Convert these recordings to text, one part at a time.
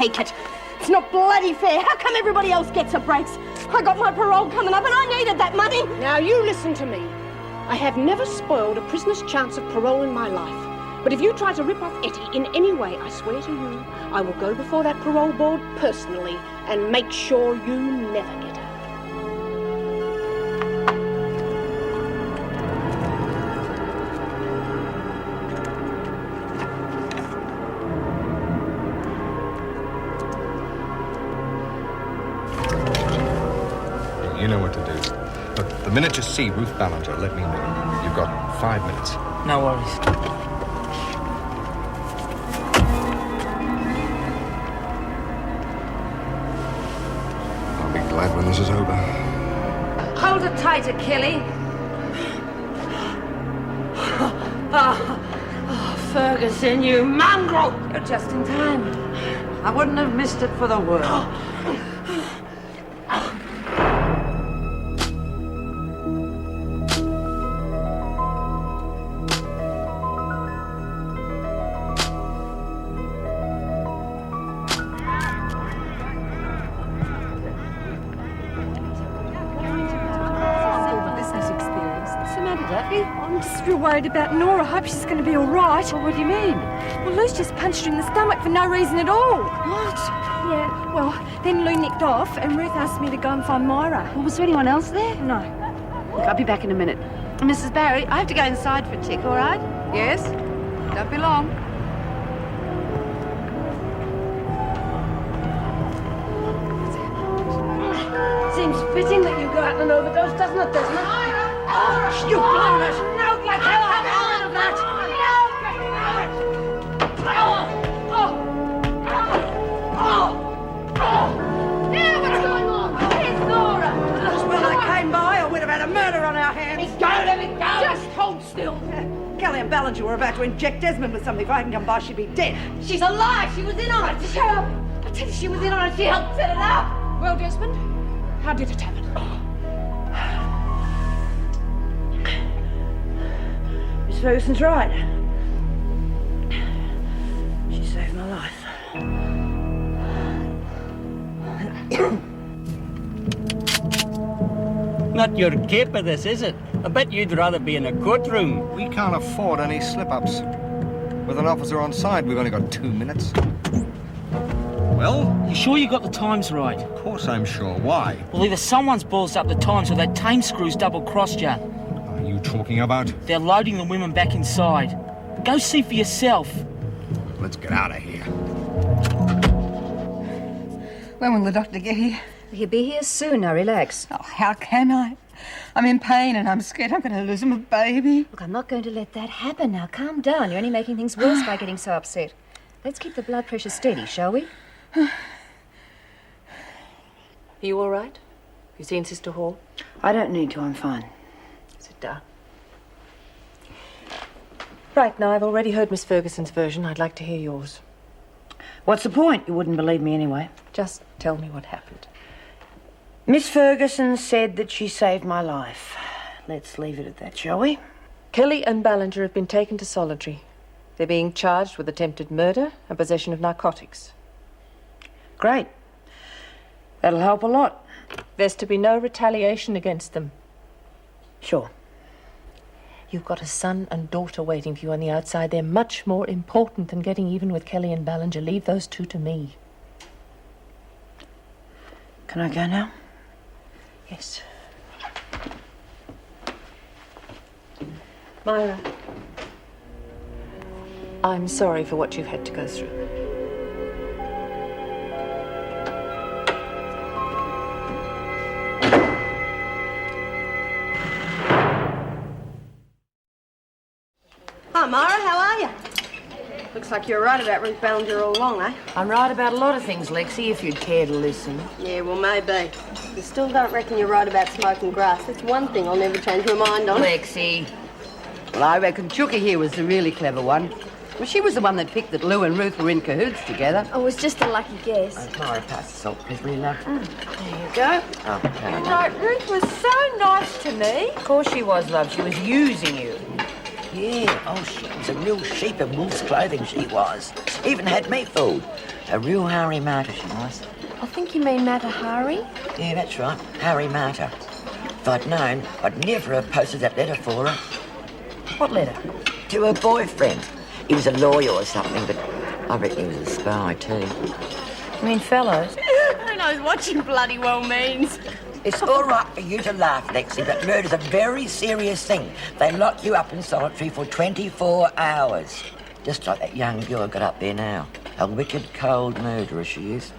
take it. It's not bloody fair. How come everybody else gets a breaks? I got my parole coming up and I needed that money. Now, you listen to me. I have never spoiled a prisoner's chance of parole in my life. But if you try to rip off Ettie in any way, I swear to you, I will go before that parole board personally and make sure you never get her. You know what to do. Look, the minute you see Ruth Ballinger, let me know. You've got 5 minutes. No worries. I'll be glad when this is over. Hold her tighter, Kelly. Oh, Ferguson, you mongrel! You're just in time. I wouldn't have missed it for the world. I'm just real worried about Nora. I hope she's going to be all right. Well, what do you mean? Well, Lou's just punched her in the stomach for no reason at all. What? Yeah, well, then Lou nicked off and Ruth asked me to go and find Myra. Well, was there anyone else there? No. Look, I'll be back in a minute. Mrs. Barry, I have to go inside for a tick, all right? Yes? Don't be long. Seems fitting that you go out and overdose, doesn't it, Desmond? Myra! Oh, you blown it! No, get out of that! Yeah, what's going on? Where's Nora? Just when I came by, I would have had a murder on our hands. Let me go! Just hold still. Kelly and Ballinger were about to inject Desmond with something. If I hadn't come by, she'd be dead. She's alive! She was in on it! Shut up! I tell you, she was in on it. She helped set it up! Well, Desmond, how did it happen? Miss Ferguson's right. She saved my life. Not your caper, this, is it? I bet you'd rather be in a courtroom. We can't afford any slip-ups. With an officer on side, we've only got 2 minutes. Well? You sure you got the times right? Of course I'm sure. Why? Well, either someone's ballsed up the times or that tame screw's double-crossed you. Are you talking about? They're loading the women back inside. Go see for yourself. Let's get out of here. When will the doctor get here? He'll be here soon. Now, relax. Oh, how can I? I'm in pain and I'm scared I'm going to lose my baby. Look, I'm not going to let that happen now. Calm down. You're only making things worse by getting so upset. Let's keep the blood pressure steady, shall we? Are you all right? You seen Sister Hall? I don't need to, I'm fine. Sit down. Right, now I've already heard Miss Ferguson's version. I'd like to hear yours. What's the point? You wouldn't believe me anyway. Just tell me what happened. Miss Ferguson said that she saved my life. Let's leave it at that, shall we? Kelly and Ballinger have been taken to solitary. They're being charged with attempted murder and possession of narcotics. Great. That'll help a lot. There's to be no retaliation against them. Sure. You've got a son and daughter waiting for you on the outside. They're much more important than getting even with Kelly and Ballinger. Leave those two to me. Can I go now? Yes. Myra, I'm sorry for what you've had to go through. Hi, Myra, how are you? Looks like you're right about Ruth Ballinger all along, eh? I'm right about a lot of things, Lexie, if you'd care to listen. Yeah, well, maybe. You still don't reckon you're right about smoking grass. That's one thing I'll never change my mind on. Lexie. Well, I reckon Chooker here was the really clever one. Well, she was the one that picked that Lou and Ruth were in cahoots together. Oh, it was just a lucky guess. Oh, Myra, pass the salt, please, will you, love? There you go. Oh, okay. You know, Ruth was so nice to me. Of course she was, love. She was using you. Yeah, oh, she was a real sheep in wolf's clothing, she was. Even had me fooled. A real Harry Martyr, she was. I think you mean Mata Hari. Yeah, that's right. Harry Martyr. If I'd known, I'd never have posted that letter for her. What letter? To her boyfriend. He was a lawyer or something, but I reckon he was a spy too. You mean fellows? Who knows what she bloody well means? It's all right for you to laugh, Lexie, but murder's a very serious thing. They lock you up in solitary for 24 hours. Just like that young girl got up there now. A wicked, cold murderer she is.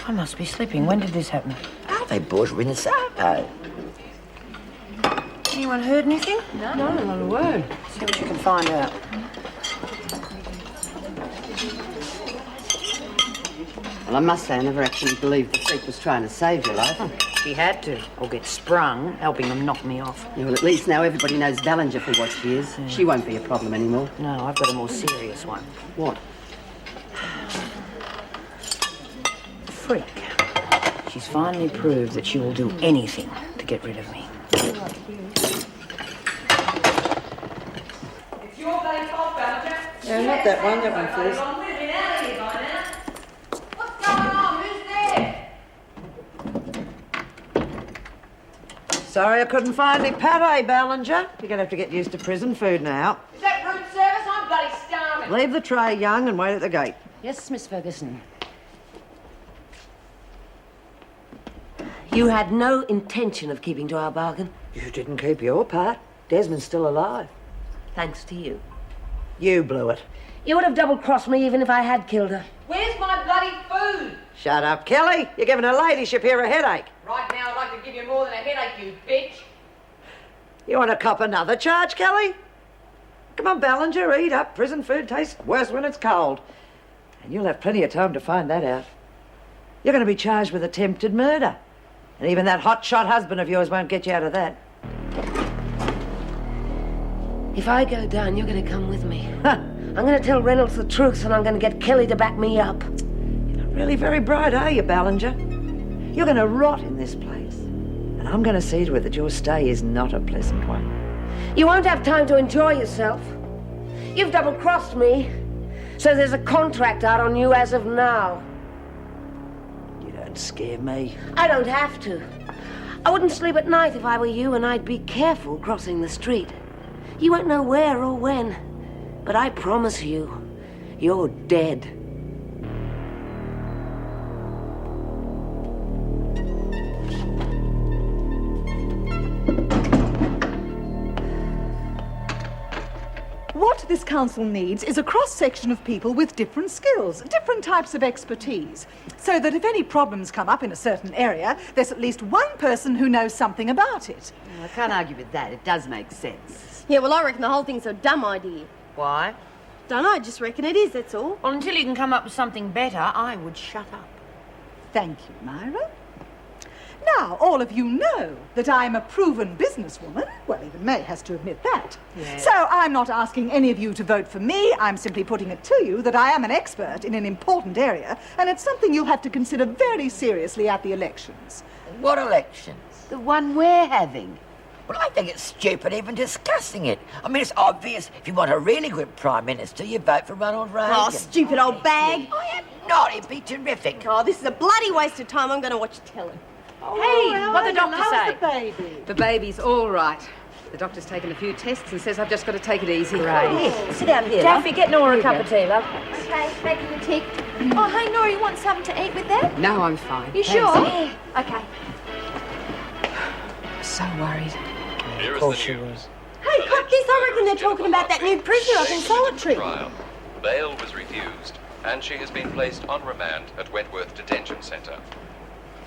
I must be slipping. When did this happen? Oh, they brought her in the Sapo. Anyone heard anything? No, not a word. See what you can find out. Well, I must say, I never actually believed the freak was trying to save your life. She had to, or get sprung, helping them knock me off. Yeah, well, at least now everybody knows Ballinger for what she is. She won't be a problem anymore. No, I've got a more serious one. What? Freak. She's finally proved that she will do anything to get rid of me. It's your bloody fault, Ballinger. No, not that one. That one first. What's going on? Who's there? Sorry I couldn't find any Pepe, Ballinger. You're going to have to get used to prison food now. Is that room service? I'm bloody starving. Leave the tray, young, and wait at the gate. Yes, Miss Ferguson. You had no intention of keeping to our bargain. You didn't keep your part. Desmond's still alive. Thanks to you. You blew it. You would have double-crossed me even if I had killed her. Where's my bloody food? Shut up, Kelly. You're giving her ladyship here a headache. Right now, I'd like to give you more than a headache, you bitch. You want to cop another charge, Kelly? Come on, Ballinger, eat up. Prison food tastes worse when it's cold. And you'll have plenty of time to find that out. You're going to be charged with attempted murder. And even that hotshot husband of yours won't get you out of that. If I go down, you're going to come with me. I'm going to tell Reynolds the truth, and I'm going to get Kelly to back me up. You're not really very bright, are you, Ballinger? You're going to rot in this place. And I'm going to see to it that your stay is not a pleasant one. You won't have time to enjoy yourself. You've double-crossed me, so there's a contract out on you as of now. You don't scare me. I don't have to. I wouldn't sleep at night if I were you, and I'd be careful crossing the street. You won't know where or when, but I promise you, you're dead. What this council needs is a cross-section of people with different skills, different types of expertise, so that if any problems come up in a certain area, there's at least one person who knows something about it. Well, I can't argue with that. It does make sense. Yeah, well, I reckon the whole thing's a dumb idea. Why? Don't know, I just reckon it is, that's all. Well, until you can come up with something better, I would shut up. Thank you, Myra. Now, all of you know that I'm a proven businesswoman. Well, even May has to admit that. Yes. So I'm not asking any of you to vote for me. I'm simply putting it to you that I am an expert in an important area, and it's something you'll have to consider very seriously at the elections. What elections? The one we're having. Well, I think it's stupid even discussing it. I mean, it's obvious. If you want a really good Prime Minister, you vote for Ronald Reagan. Oh, stupid old bag. I am not. It'd be terrific. Oh, this is a bloody waste of time. I'm going to watch telly. Hey, what the doctor say? The baby? The baby's all right. The doctor's taken a few tests and says I've just got to take it easy. Right. Yes, sit down here, Daphne, get Nora a cup of tea, love. Okay, making the tea. Oh, hey, Nora, you want something to eat with that? No, I'm fine. You sure? Yeah. Okay. I'm so worried. Of course she was. Hey, cop this. I reckon they're talking about that new prisoner up in solitary. Trial. Bail was refused, and she has been placed on remand at Wentworth Detention Centre.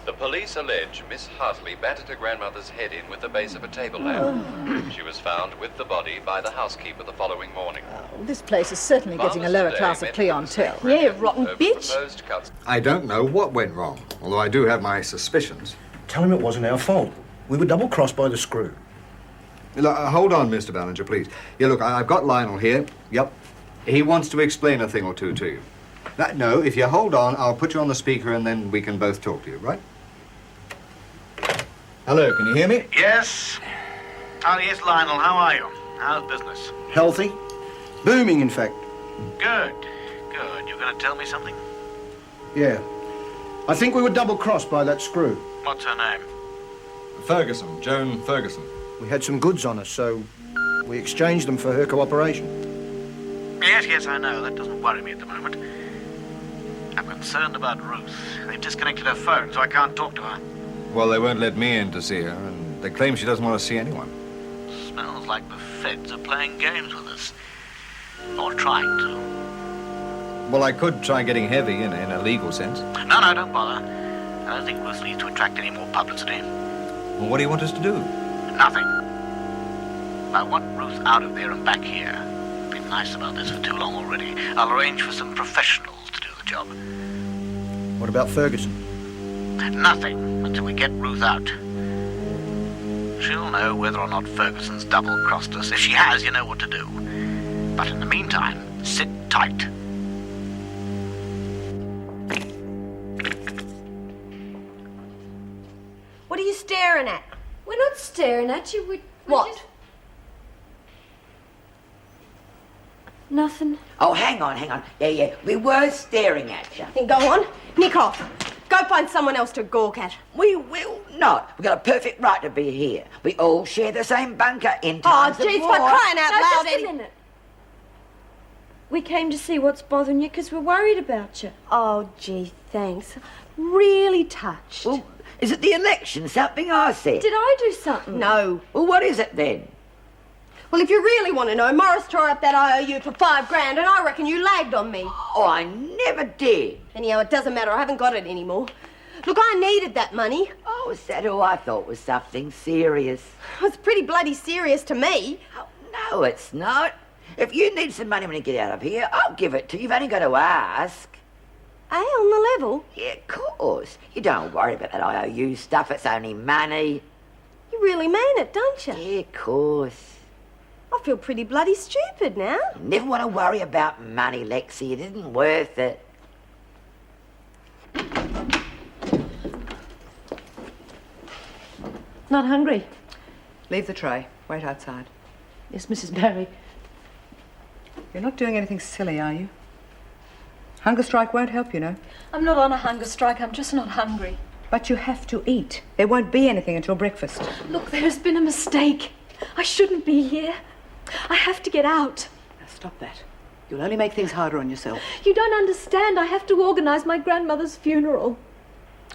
The police allege Miss Hartley battered her grandmother's head in with the base of a table lamp. She was found with the body by the housekeeper the following morning. Oh, this place is certainly getting a lower class of clientele. Yeah, rotten bitch. I don't know what went wrong, although I do have my suspicions. Tell him it wasn't our fault. We were double-crossed by the screw. Look, hold on, Mr. Ballinger, please. Yeah, look, I've got Lionel here. Yep. He wants to explain a thing or two to you. No, if you hold on, I'll put you on the speaker and then we can both talk to you, right? Hello, can you hear me? Yes. Oh, yes, Lionel, how are you? How's business? Healthy. Booming, in fact. Good, good. You going to tell me something? Yeah. I think we were double-crossed by that screw. What's her name? Ferguson, Joan Ferguson. We had some goods on us, so we exchanged them for her cooperation. Yes, I know. That doesn't worry me at the moment. I'm concerned about Ruth. They've disconnected her phone, so I can't talk to her. Well, they won't let me in to see her, and they claim she doesn't want to see anyone. Smells like the feds are playing games with us. Or trying to. Well, I could try getting heavy in a legal sense. No, don't bother. I don't think Ruth needs to attract any more publicity. Well, what do you want us to do? Nothing. I want Ruth out of there and back here. I've been nice about this for too long already. I'll arrange for some professionals to do the job. What about Ferguson? Nothing until we get Ruth out. She'll know whether or not Ferguson's double-crossed us. If she has, you know what to do. But in the meantime, sit tight. What are you staring at? We're not staring at you. We're What? just- Nothing. Oh, hang on. Yeah, we were staring at you. Then go on, nick off. Go find someone else to gawk at. We will not. We've got a perfect right to be here. We all share the same bunker in Oh, times of jeez, war. for crying out loud, just a Eddie. minute. We came to see what's bothering you because we're worried about you. Oh, gee, thanks. Really touched. Well, is it the election? Something I said? Did I do something? No. Well, what is it then? Well, if you really want to know, Morris tore up that IOU for $5,000 and I reckon you lagged on me. Oh, I never did. Anyhow, it doesn't matter. I haven't got it anymore. Look, I needed that money. Oh, is that who I thought was something serious? It's pretty bloody serious to me. Oh, no, it's not. If you need some money when you get out of here, I'll give it to you. You've only got to ask. Hey, on the level? Yeah, of course. You don't worry about that IOU stuff. It's only money. You really mean it, don't you? Yeah, of course. I feel pretty bloody stupid now. You never want to worry about money, Lexie. It isn't worth it. Not hungry. Leave the tray. Wait outside. Yes, Mrs. Barry. You're not doing anything silly, are you? Hunger strike won't help, you know. I'm not on a hunger strike. I'm just not hungry. But you have to eat. There won't be anything until breakfast. Look, there's been a mistake. I shouldn't be here. I have to get out. Now stop that. You'll only make things harder on yourself. You don't understand. I have to organise my grandmother's funeral.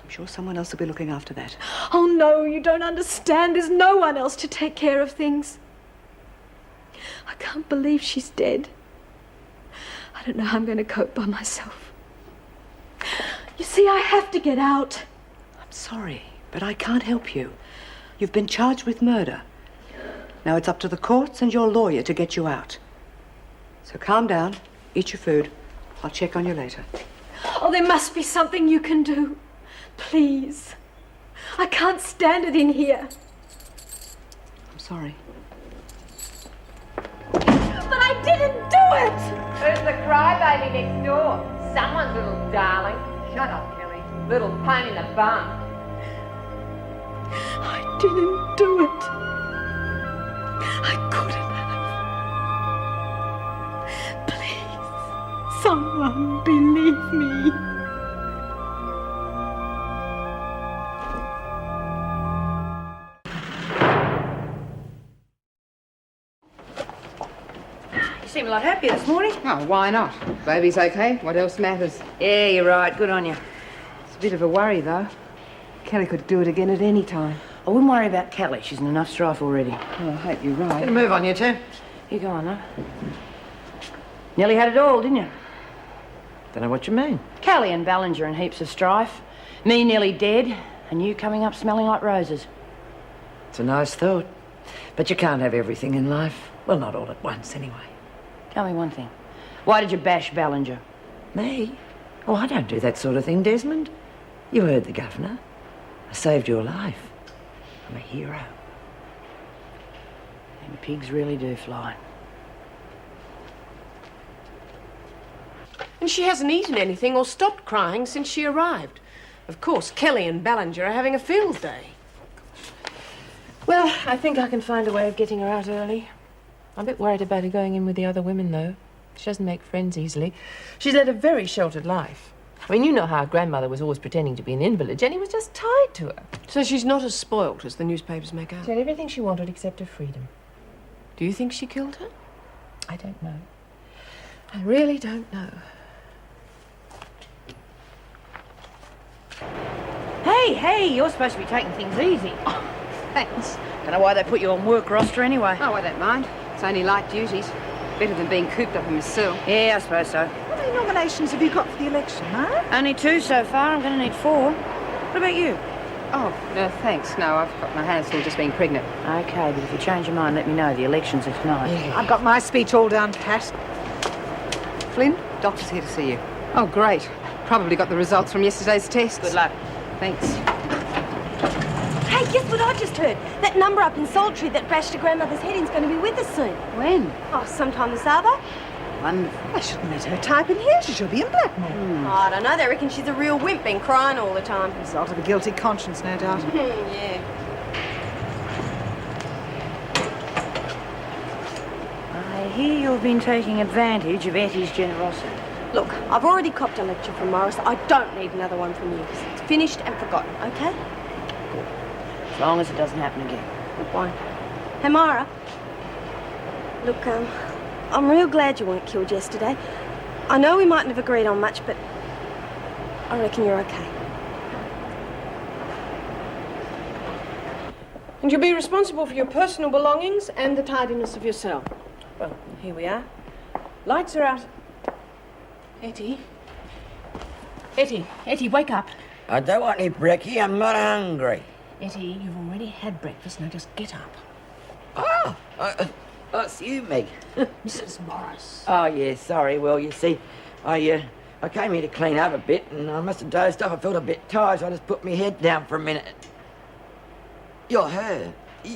I'm sure someone else will be looking after that. Oh, no, you don't understand. There's no one else to take care of things. I can't believe she's dead. I don't know how I'm going to cope by myself. You see, I have to get out. I'm sorry, but I can't help you. You've been charged with murder. Now it's up to the courts and your lawyer to get you out. So calm down, eat your food. I'll check on you later. Oh, there must be something you can do. Please. I can't stand it in here. I'm sorry. But I didn't do it! Who's the crybaby next door? Someone's little darling. Shut up, Kelly. Little pain in the bum. I didn't do it. I couldn't have. Please, someone believe me. You seem a lot happier this morning. Oh, why not? Baby's okay. What else matters? Yeah, you're right. Good on you. It's a bit of a worry, though. Kelly could do it again at any time. I wouldn't worry about Kelly. She's in enough strife already. Well, I hope you're right. Get a move on, you two. You go on, though. Nearly had it all, didn't you? Don't know what you mean. Kelly and Ballinger in heaps of strife. Me nearly dead, and you coming up smelling like roses. It's a nice thought. But you can't have everything in life. Well, not all at once, anyway. Tell me one thing. Why did you bash Ballinger? Me? Oh, I don't do that sort of thing, Desmond. You heard the governor. I saved your life. I'm a hero. And pigs really do fly. And she hasn't eaten anything or stopped crying since she arrived. Of course, Kelly and Ballinger are having a field day. Well, I think I can find a way of getting her out early. I'm a bit worried about her going in with the other women, though. She doesn't make friends easily. She's led a very sheltered life. I mean, you know how her grandmother was always pretending to be an invalid. Jenny was just tied to her. So she's not as spoilt as the newspapers make out? She had everything she wanted except her freedom. Do you think she killed her? I don't know. I really don't know. Hey, you're supposed to be taking things easy. Oh, thanks. Don't know why they put you on work roster anyway. Oh, I don't mind. It's only light duties. Better than being cooped up in my cell. Yeah, I suppose so. How many nominations have you got for the election, Myra? Only 2 so far. I'm going to need 4. What about you? Oh, no, thanks. No, I've got my hands full just being pregnant. Okay, but if you change your mind, let me know. The elections are tonight. Yeah. I've got my speech all down pat. Flynn, doctor's here to see you. Oh, great. Probably got the results from yesterday's tests. Good luck. Thanks. Hey, guess what I just heard? That number up in Saltry that bashed her grandmother's head in's going to be with us soon. When? Oh, sometime this hour. Wonderful. I shouldn't let her type in here. She'll be in Blackmore. Oh, I don't know. They reckon she's a real wimp, been crying all the time. Result of a guilty conscience, no doubt. Yeah. I hear you've been taking advantage of Ettie's generosity. Look, I've already copped a lecture from Morris. I don't need another one from you. It's finished and forgotten, okay? As long as it doesn't happen again. It won't. Hey, Myra. Look, I'm real glad you weren't killed yesterday. I know we mightn't have agreed on much, but I reckon you're okay. And you'll be responsible for your personal belongings and the tidiness of your cell. Well, here we are. Lights are out. Ettie, wake up. I don't want any brekkie. I'm not hungry. Ettie, you've already had breakfast. Now just get up. Oh, excuse me. Mrs. Morris. Oh, yeah, sorry. Well, you see, I came here to clean up a bit, and I must have dozed off. I felt a bit tired, so I just put my head down for a minute. You're her.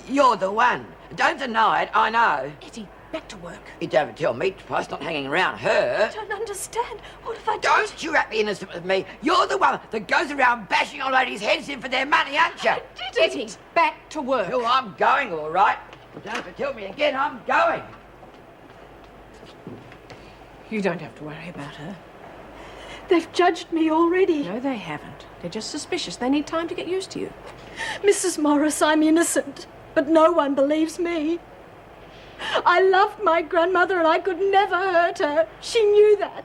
You're the one. Don't deny it, I know. Ettie, back to work. You don't tell me twice, not hanging around her. I don't understand. What have I done? Don't you act the innocent with me. You're the one that goes around bashing old ladies' heads in for their money, aren't you? Ettie, back to work. Oh, I'm going, all right. You don't have to tell me again, I'm going. You don't have to worry about her. They've judged me already. No, they haven't. They're just suspicious. They need time to get used to you. Mrs. Morris, I'm innocent, but no one believes me. I loved my grandmother and I could never hurt her. She knew that.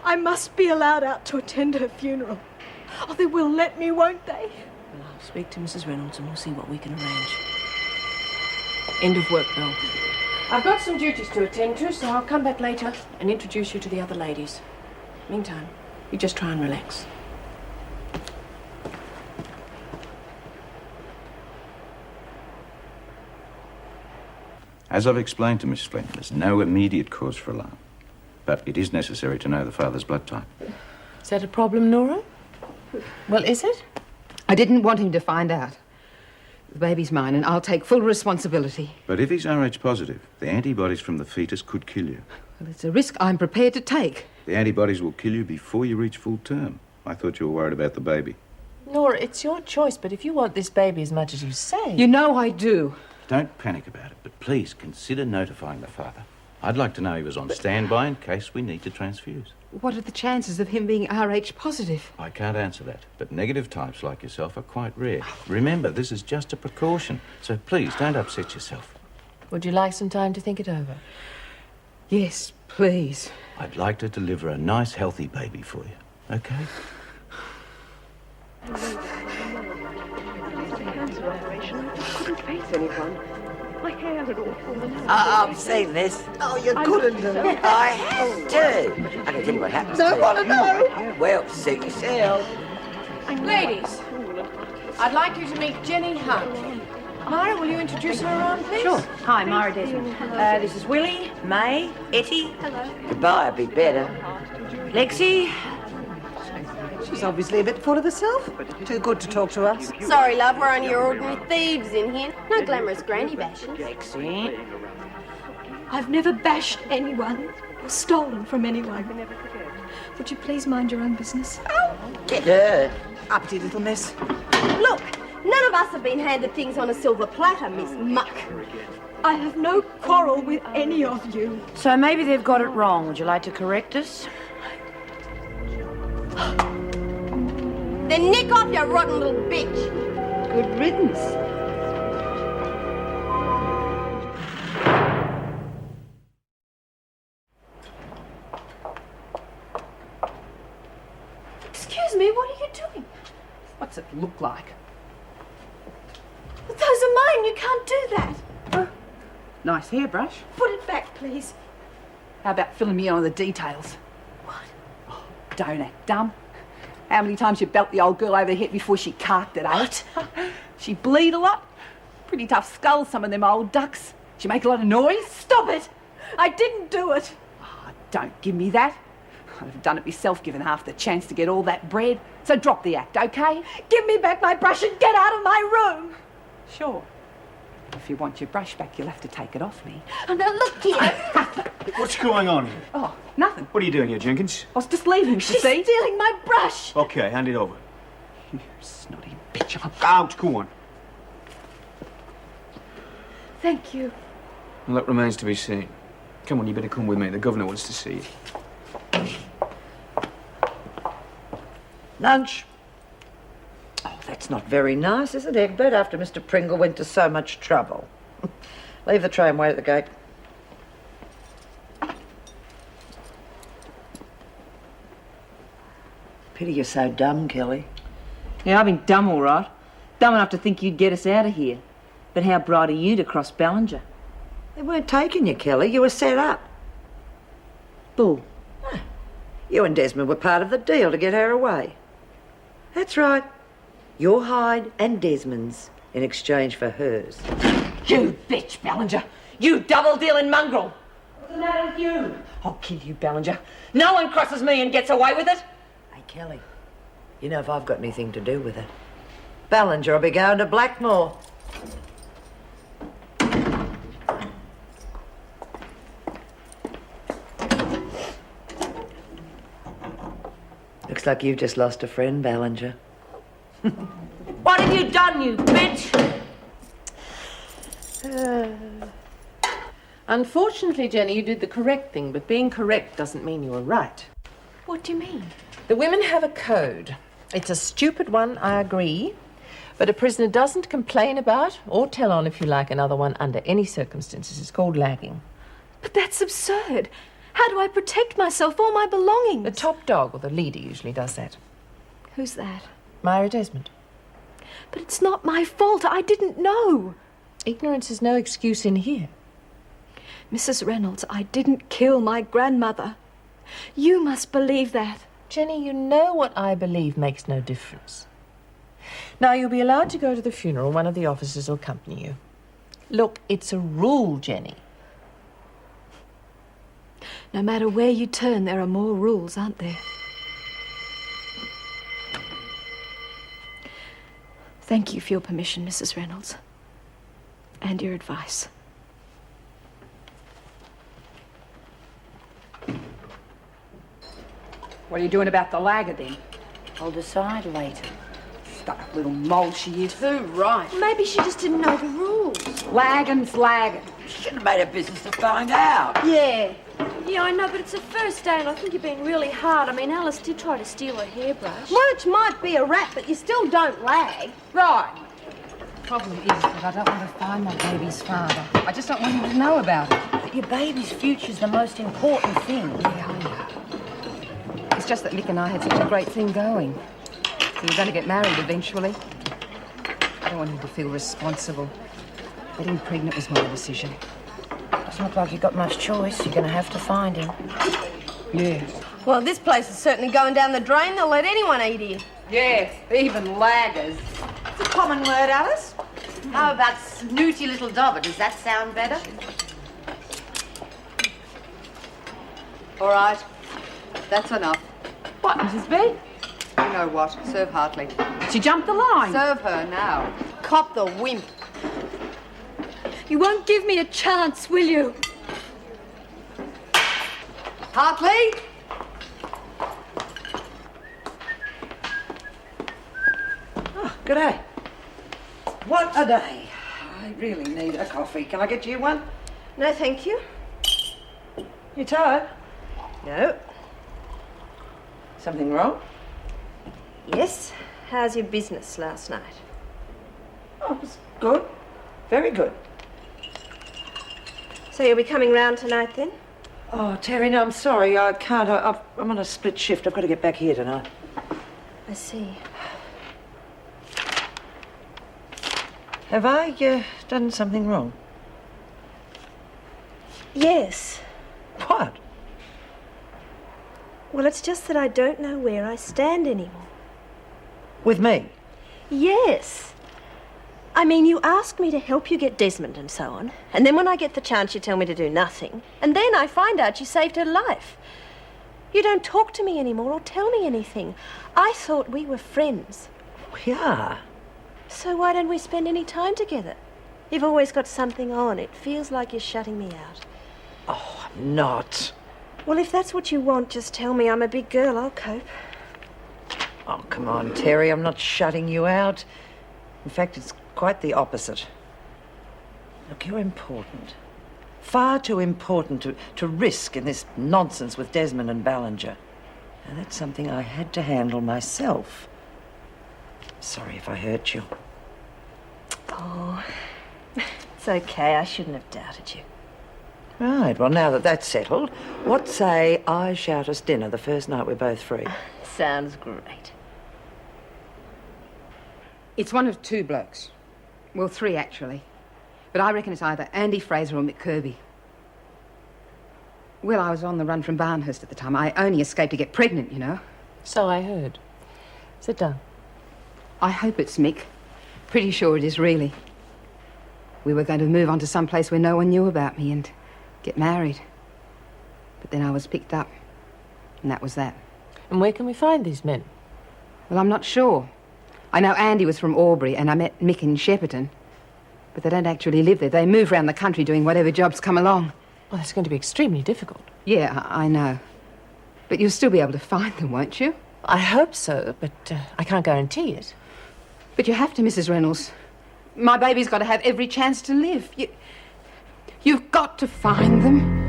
I must be allowed out to attend her funeral. Oh, they will let me, won't they? Well, I'll speak to Mrs. Reynolds and we'll see what we can arrange. End of work, Bill. I've got some duties to attend to, so I'll come back later and introduce you to the other ladies. Meantime, you just try and relax. As I've explained to Miss Flynn, there's no immediate cause for alarm. But it is necessary to know the father's blood type. Is that a problem, Nora? Well, is it? I didn't want him to find out. The baby's mine, and I'll take full responsibility. But if he's Rh positive, the antibodies from the fetus could kill you. Well, it's a risk I'm prepared to take. The antibodies will kill you before you reach full term. I thought you were worried about the baby. Nora, it's your choice, but if you want this baby as much as you say... You know I do. Don't panic about it, but please consider notifying the father. I'd like to know he was on standby in case we need to transfuse. What are the chances of him being Rh positive? I can't answer that, but negative types like yourself are quite rare. Remember, this is just a precaution, so please don't upset yourself. Would you like some time to think it over? Yes, please. I'd like to deliver a nice, healthy baby for you, okay? Couldn't face anyone. My hair had all fallen out. I've seen this. Oh, you couldn't have. I had to. I can tell you what happens Don't to want to you. know. Well, suit yourself. Ladies, I'd like you to meet Jenny Hunt. Myra, will you introduce her around, please? Sure. Hi, Myra Desmond. This is Willie, May, Ettie. Hello. Goodbye, I'd be better. Lexie. She's obviously a bit full of herself. Too good to talk to us. Sorry, love, we're only your ordinary thieves in here. No glamorous granny bashing. Lexie. I've never bashed anyone or stolen from anyone. Would you please mind your own business? Get her. Uppity little miss. Look, none of us have been handed things on a silver platter, Miss Muck. I have no quarrel with any of you. So maybe they've got it wrong. Would you like to correct us? Then nick off, you rotten little bitch. Good riddance. Excuse me, what are you doing? What's it look like? Those are mine. You can't do that. Nice hairbrush. Put it back, please. How about filling me in on the details? What? Oh, don't act dumb. How many times you belt the old girl over the head before she carked it, eh? She bleed a lot. Pretty tough skulls, some of them old ducks. She make a lot of noise. Stop it! I didn't do it. Oh, don't give me that. I'd have done it myself, given half the chance to get all that bread. So drop the act, okay? Give me back my brush and get out of my room. Sure. If you want your brush back, you'll have to take it off me. Oh, now look here. What's going on here? Oh, nothing. What are you doing here, Jenkins? I was just leaving, She's see? stealing my brush. Okay, hand it over. You snotty bitch. Out, go on. Thank you. Well, that remains to be seen. Come on, you better come with me. The governor wants to see you. Lunch. Oh, that's not very nice, is it, Egbert, after Mr. Pringle went to so much trouble? Leave the tray and wait at the gate. Pity you're so dumb, Kelly. Yeah, I've been dumb, all right. Dumb enough to think you'd get us out of here. But how bright are you to cross Ballinger? They weren't taking you, Kelly. You were set up. Bull. You and Desmond were part of the deal to get her away. That's right. Your hide and Desmond's in exchange for hers. You bitch, Ballinger. You double-dealing mongrel. What's the matter with you? I'll kill you, Ballinger. No one crosses me and gets away with it. Hey, Kelly, you know if I've got anything to do with it. Ballinger will be going to Blackmore. Looks like you've just lost a friend, Ballinger. What have you done, you bitch? Unfortunately, Jenny, you did the correct thing, but being correct doesn't mean you were right. What do you mean? The women have a code. It's a stupid one, I agree, but a prisoner doesn't complain about, or tell on, if you like, another one under any circumstances. It's called lagging. But that's absurd. How do I protect myself or my belongings? The top dog, or the leader, usually does that. Who's that? Myra Desmond. But it's not my fault. I didn't know. Ignorance is no excuse in here. Mrs. Reynolds, I didn't kill my grandmother. You must believe that. Jenny, you know what I believe makes no difference. Now, you'll be allowed to go to the funeral. One of the officers will accompany you. Look, it's a rule, Jenny. No matter where you turn, there are more rules, aren't there? Thank you for your permission, Mrs. Reynolds. And your advice. What are you doing about the lagger, then? I'll decide later. Stuck-up little mole she is. Too right. Maybe she just didn't know the rules. Lagging's lagging. Should have made a business to find out. Yeah, I know, but it's the first day and I think you're being really hard. I mean, Alice did try to steal her hairbrush. Lurch might be a rat, but you still don't lag. Right. The problem is that I don't want to find my baby's father. I just don't want him to know about it. But your baby's future's the most important thing. Yeah, I know. It's just that Nick and I had such a great thing going. We were going to get married eventually. I don't want him to feel responsible. Getting pregnant was my decision. Doesn't look like you've got much choice. You're going to have to find him. Yeah. Well, this place is certainly going down the drain. They'll let anyone eat here. Yes, even laggers. It's a common word, Alice. How about snooty little dobber? Does that sound better? All right. That's enough. What, Mrs. B? You know what? Serve Hartley. She jumped the line. Serve her now. Cop the wimp. You won't give me a chance, will you? Hartley? Oh, good day. What a day. I really need a coffee. Can I get you one? No, thank you. You tired? No. Something wrong? Yes. How's your business last night? Oh, it was good. Very good. So you'll be coming round tonight then? Oh, Terry, no, I'm sorry. I can't. I'm on a split shift. I've got to get back here tonight. I see. Have I done something wrong? Yes. What? Well, it's just that I don't know where I stand anymore. With me? Yes. I mean, you ask me to help you get Desmond and so on, and then when I get the chance you tell me to do nothing, and then I find out you saved her life. You don't talk to me anymore or tell me anything. I thought we were friends. We are. So why don't we spend any time together? You've always got something on. It feels like you're shutting me out. Oh, I'm not. Well, if that's what you want, just tell me. I'm a big girl. I'll cope. Oh, come on, Terry. I'm not shutting you out. In fact, it's quite the opposite. Look, you're important. Far too important to risk in this nonsense with Desmond and Ballinger. And that's something I had to handle myself. Sorry if I hurt you. Oh, it's okay. I shouldn't have doubted you. Right, well, now that that's settled, what say I shout us dinner the first night we're both free? Sounds great. It's one of two blokes. Well, three, actually. But I reckon it's either Andy Fraser or Mick Kirby. Well, I was on the run from Barnhurst at the time. I only escaped to get pregnant, you know. So I heard. Sit down. I hope it's Mick. Pretty sure it is, really. We were going to move on to some place where no one knew about me and get married. But then I was picked up, and that was that. And where can we find these men? Well, I'm not sure. I know Andy was from Albury, and I met Mick in Shepperton. But they don't actually live there. They move around the country doing whatever jobs come along. Well, that's going to be extremely difficult. Yeah, I know. But you'll still be able to find them, won't you? I hope so, but I can't guarantee it. But you have to, Mrs. Reynolds. My baby's got to have every chance to live. You've got to find them.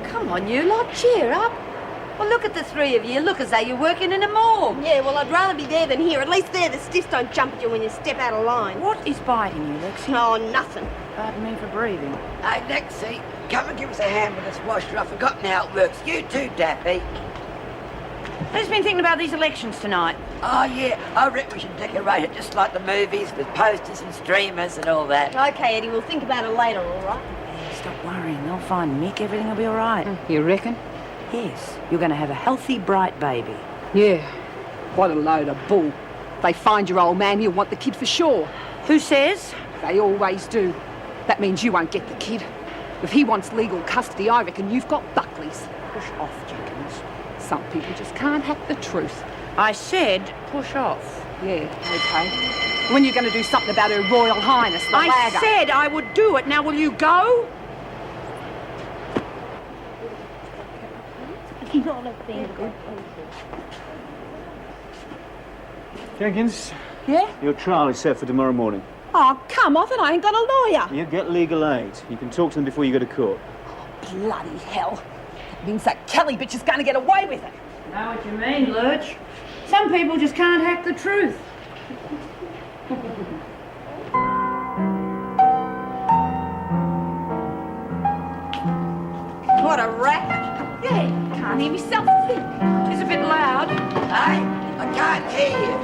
Come on, you lot, cheer up. Well, look at the three of you. Look as though you're working in a morgue. Yeah, well, I'd rather be there than here. At least there, the stiffs don't jump at you when you step out of line. What is biting you, Lexie? Oh, nothing. Pardon me for breathing. Hey, Lexie, come and give us a hand with this washer. I've forgotten how it works. You too, Daphne. Who's been thinking about these elections tonight? Oh, yeah, I reckon we should decorate it just like the movies with posters and streamers and all that. Okay, Eddie, we'll think about it later, all right? Stop worrying. They'll find Mick. Everything will be all right. You reckon? Yes. You're going to have a healthy, bright baby. Yeah. What a load of bull. They find your old man, he'll want the kid for sure. Who says? They always do. That means you won't get the kid. If he wants legal custody, I reckon you've got Buckley's. Push off, Jenkins. Some people just can't hack the truth. I said push off. Yeah, okay. When you're going to do something about Her Royal Highness, the I lagger. said I would do it. Now will you go? Not a thing. Jenkins? Yeah? Your trial is set for tomorrow morning. Oh, come off it. I ain't got a lawyer. You get legal aid. You can talk to them before you go to court. Bloody hell. That means that Kelly bitch is going to get away with it. Know what you mean, Lurch. Some people just can't hack the truth. What a racket. Yeah, can't hear myself think. It's a bit loud. Hey, I can't hear you.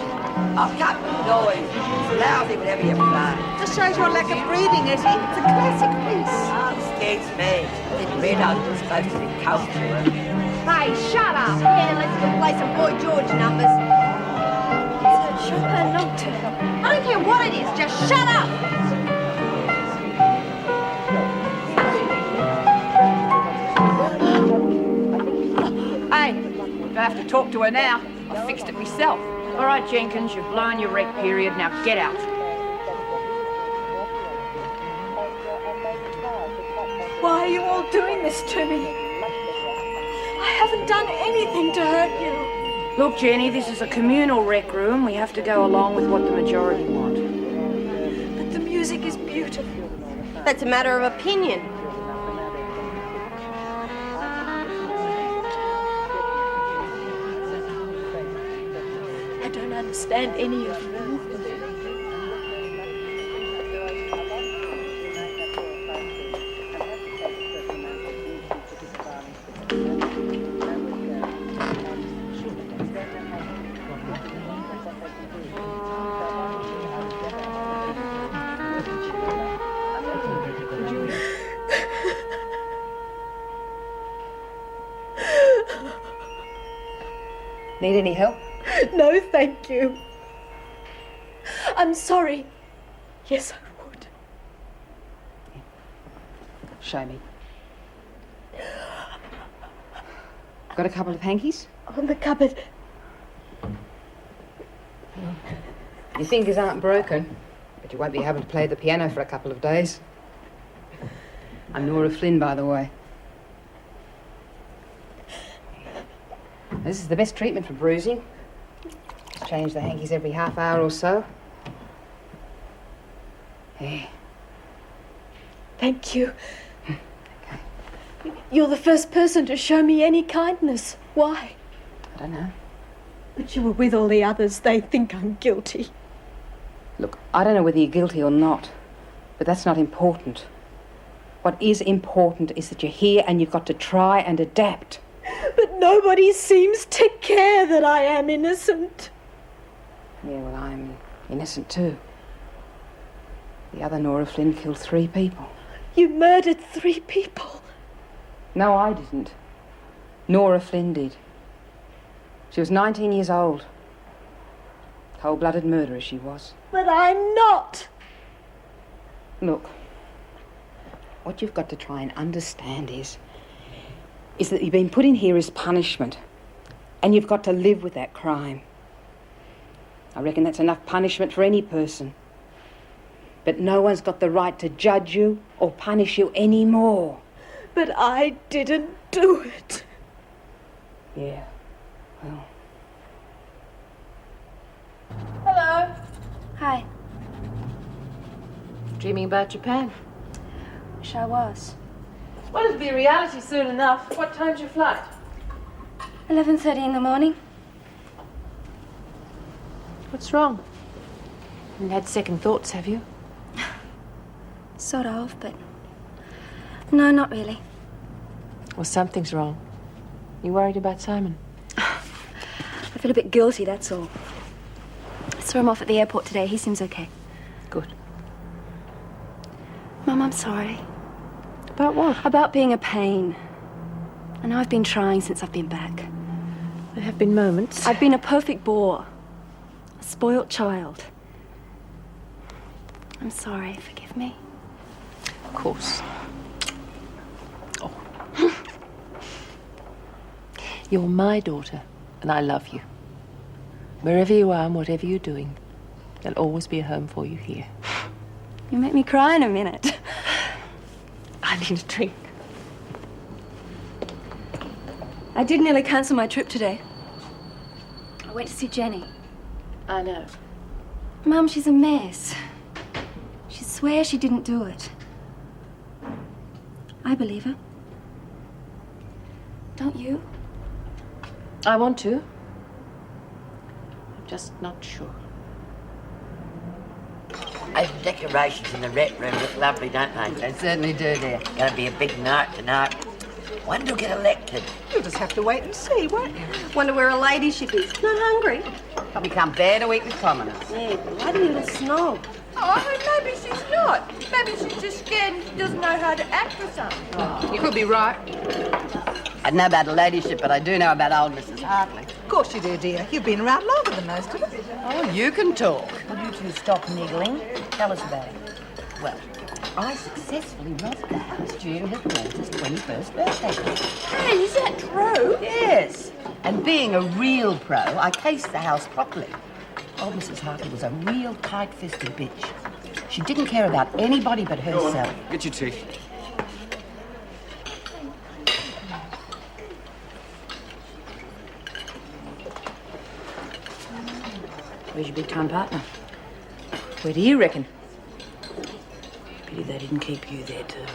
I've cut the noise. It's lousy whatever you play. Just shows your lack of breeding, Ettie. It's a classic piece. Oh, excuse me. I didn't realise it was supposed to be cultural. Hey, shut up. Yeah, let's go play some Boy George numbers. So Chopin Nocturne. I don't care what it is, just shut up. Hey, don't have to talk to her now. I fixed it myself. All right, Jenkins, you've blown your rec period. Now get out. Why are you all doing this to me? I haven't done anything to hurt you. Look, Jenny, this is a communal rec room. We have to go along with what the majority want. But the music is beautiful. That's a matter of opinion. understand any of you. Need any help? No, thank you. I'm sorry. Yes, I would. Show me. Got a couple of hankies? On the cupboard. Your fingers aren't broken, but you won't be able to play the piano for a couple of days. I'm Nora Flynn, by the way. This is the best treatment for bruising. Just change the hankies every half hour or so. Hey. Thank you. Okay. You're the first person to show me any kindness. Why? I don't know. But you were with all the others. They think I'm guilty. Look, I don't know whether you're guilty or not, but that's not important. What is important is that you're here and you've got to try and adapt. But nobody seems to care that I am innocent. Yeah, well, I'm innocent too. The other Nora Flynn killed 3 people. You murdered 3 people? No, I didn't. Nora Flynn did. She was 19 years old. Cold-blooded murderer she was. But I'm not. Look, what you've got to try and understand is that you've been put in here as punishment, and you've got to live with that crime. I reckon that's enough punishment for any person. But no one's got the right to judge you or punish you anymore. But I didn't do it. Yeah, well... Hello. Hi. Dreaming about Japan? Wish I was. Well, it'll be a reality soon enough. What time's your flight? 11:30 in the morning. What's wrong? You haven't had second thoughts, have you? Sort of, but... No, not really. Well, something's wrong. You worried about Simon? I feel a bit guilty, that's all. I saw him off at the airport today. He seems okay. Good. Mum, I'm sorry. About what? About being a pain. I know I've been trying since I've been back. There have been moments. I've been a perfect bore. A spoilt child. I'm sorry. Forgive me. Of course. Oh. You're my daughter, and I love you. Wherever you are and whatever you're doing, there'll always be a home for you here. You make me cry in a minute. I need a drink. I did nearly cancel my trip today. I went to see Jenny. I know. Mum, she's a mess. She swears she didn't do it. I believe her. Don't you? I want to. I'm just not sure. Those decorations in the rec room look lovely, don't they? They certainly do, dear. Gonna be a big night tonight. Wonder who'll get elected. You'll just have to wait and see, won't you? Wonder where her ladyship is. Not hungry? Probably can't bear to eat with commoners. Yeah, bloody little snob. Oh, maybe she's not. Maybe she's just scared and she doesn't know how to act or something. You could be right. I don't know about the ladyship, but I do know about old Mrs. Hartley. Of course you do, dear. You've been around longer than most of us. Oh, you can talk. Will you two stop niggling? Tell us about it. Well, I successfully robbed the house during her daughter's 21st birthday. Hey, is that true? Yes. And being a real pro, I cased the house properly. Old Mrs. Hartley was a real tight-fisted bitch. She didn't care about anybody but herself. Get your tea. Where's your big-time partner? Where do you reckon? Pity they didn't keep you there, too.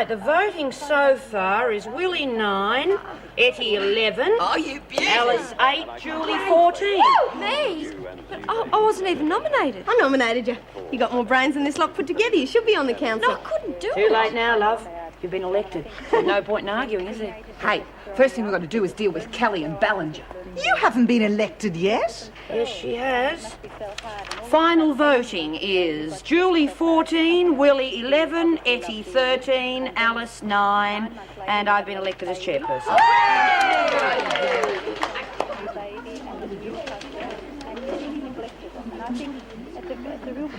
Right, the voting so far is Willie 9, Ettie 11. Oh, you beauty. Alice 8, Julie 14. Me? But I wasn't even nominated. I nominated you. You got more brains than this lot put together. You should be on the council. No, I couldn't do Too it. late now, love. You've been elected. There's no point in arguing, is there? Hey, first thing we've got to do is deal with Kelly and Ballinger. You haven't been elected yet. Yes, she has. Final voting is Julie 14, Willie 11, Ettie 13, Alice 9, and I've been elected as chairperson.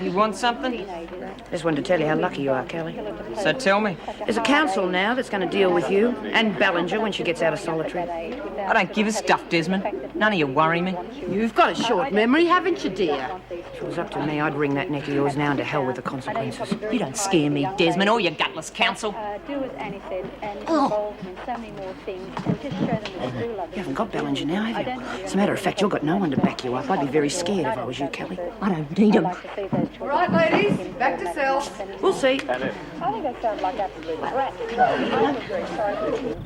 You want something? Just wanted to tell you how lucky you are, Kelly. So tell me. There's a council now that's going to deal with you and Ballinger when she gets out of solitary. I don't give a stuff, Desmond. None of you worry me. You've got a short memory, haven't you, dear? If it was up to me, I'd wring that neck of yours now and to hell with the consequences. You don't scare me, Desmond, or your gutless council. Do as Annie said and involve them in so many more things and just show them that you do love them. You haven't got Ballinger now, have you? As a matter of fact, you've got no one to back you up. I'd be very scared if I was you, Kelly. I don't need him. All right, ladies, back to cells. We'll see. I think they sound like absolute brats. I'm very sorry for you.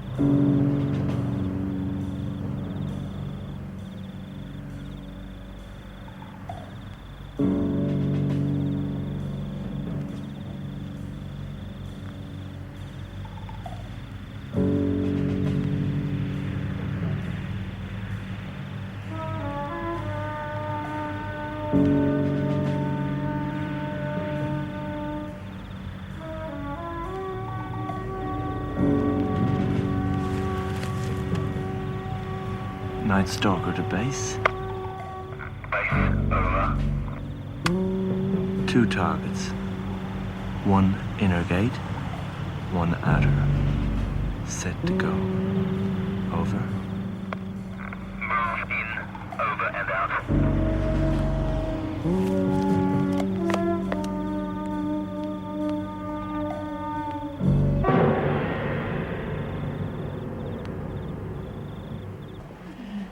Night Stalker to base. Base, over. 2 targets. 1 inner gate, 1 outer. Set to go. Over. Move in, over and out.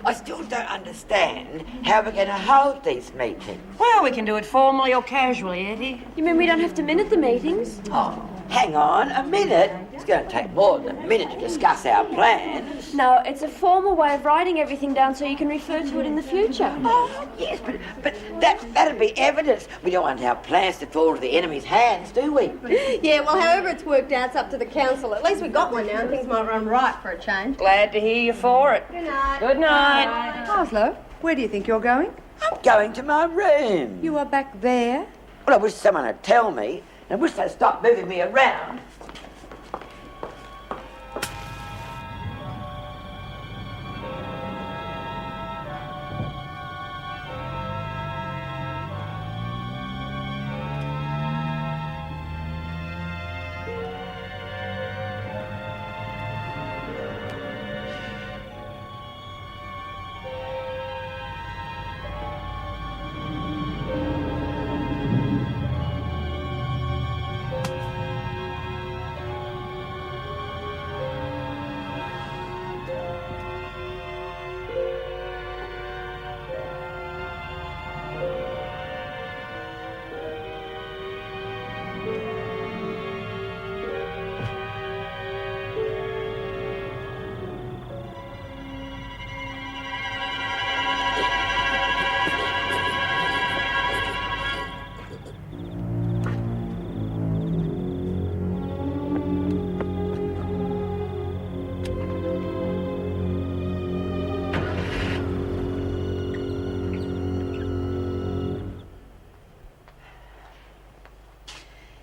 I still don't understand how we're going to hold these meetings. Well, we can do it formally or casually, Ettie. You mean we don't have to minute the meetings? Oh, hang on a minute. It's going to take more than a minute to discuss our plans. No, it's a formal way of writing everything down so you can refer to it in the future. Oh, yes, but that'd be evidence. We don't want our plans to fall to the enemy's hands, do we? Yeah, well, however it's worked out, it's up to the council. At least we've got one now and things might run right for a change. Glad to hear you for it. Good night. Good night. Parslow, where do you think you're going? I'm going to my room. You are back there? Well, I wish someone would tell me. I wish they'd stop moving me around.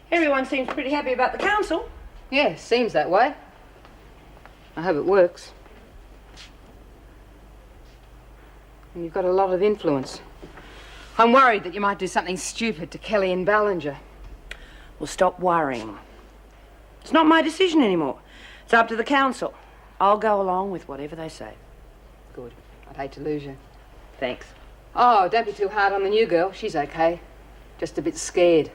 Everyone seems pretty happy about the council. Yeah, seems that way. I hope it works. And you've got a lot of influence. I'm worried that you might do something stupid to Kelly and Ballinger. Well, stop worrying. It's not my decision anymore. It's up to the council. I'll go along with whatever they say. Good. I'd hate to lose you. Thanks. Oh, don't be too hard on the new girl. She's okay. Just a bit scared.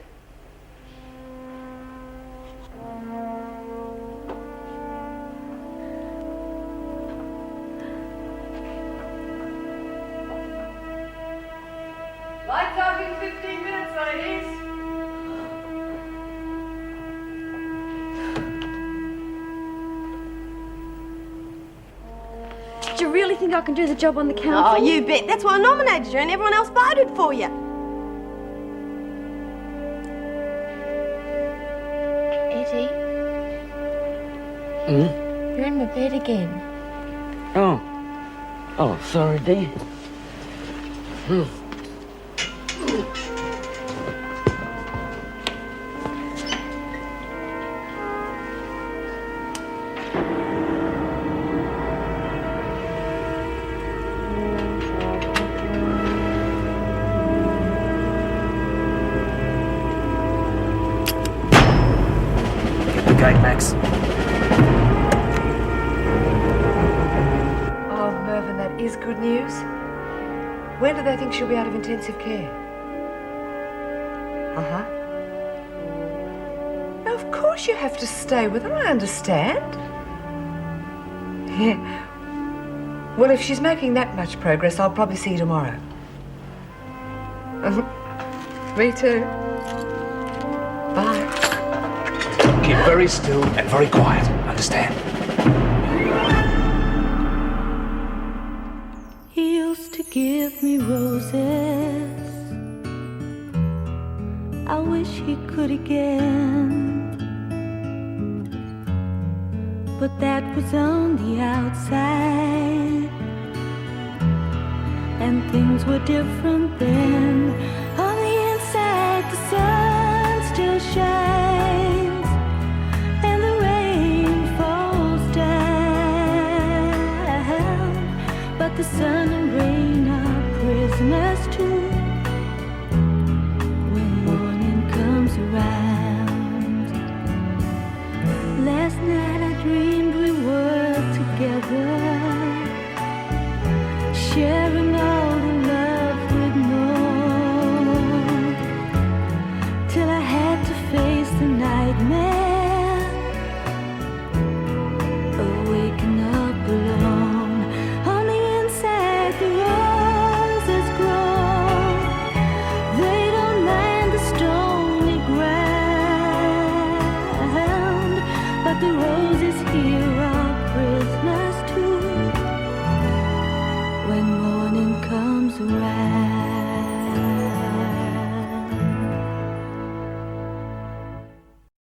Lights off in 15 minutes, ladies. Do you really think I can do the job on the council? Oh, you bet. That's why I nominated you and everyone else voted for you. Ettie, you're in my bed again. Oh, sorry, dear. Gate, Max. Oh, Mervyn, that is good news. When do they think she'll be out of intensive care? Uh-huh. Now, of course you have to stay with her, I understand. Yeah. Well, if she's making that much progress, I'll probably see you tomorrow. Me too. Bye. Keep very still and very quiet, understand? He used to give me roses. I wish he could again. But that was on the outside, and things were different then. On the inside, the sun still shines, and the rain falls down. But the sun and rain are prisoners too when morning comes around. Last night I dreamed we were together, sharing all the love we'd known, till I had to face the nightmare of waking up alone. On the inside the roses grow, they don't mind the stony ground, but the roses here are prisoners too when morning comes around.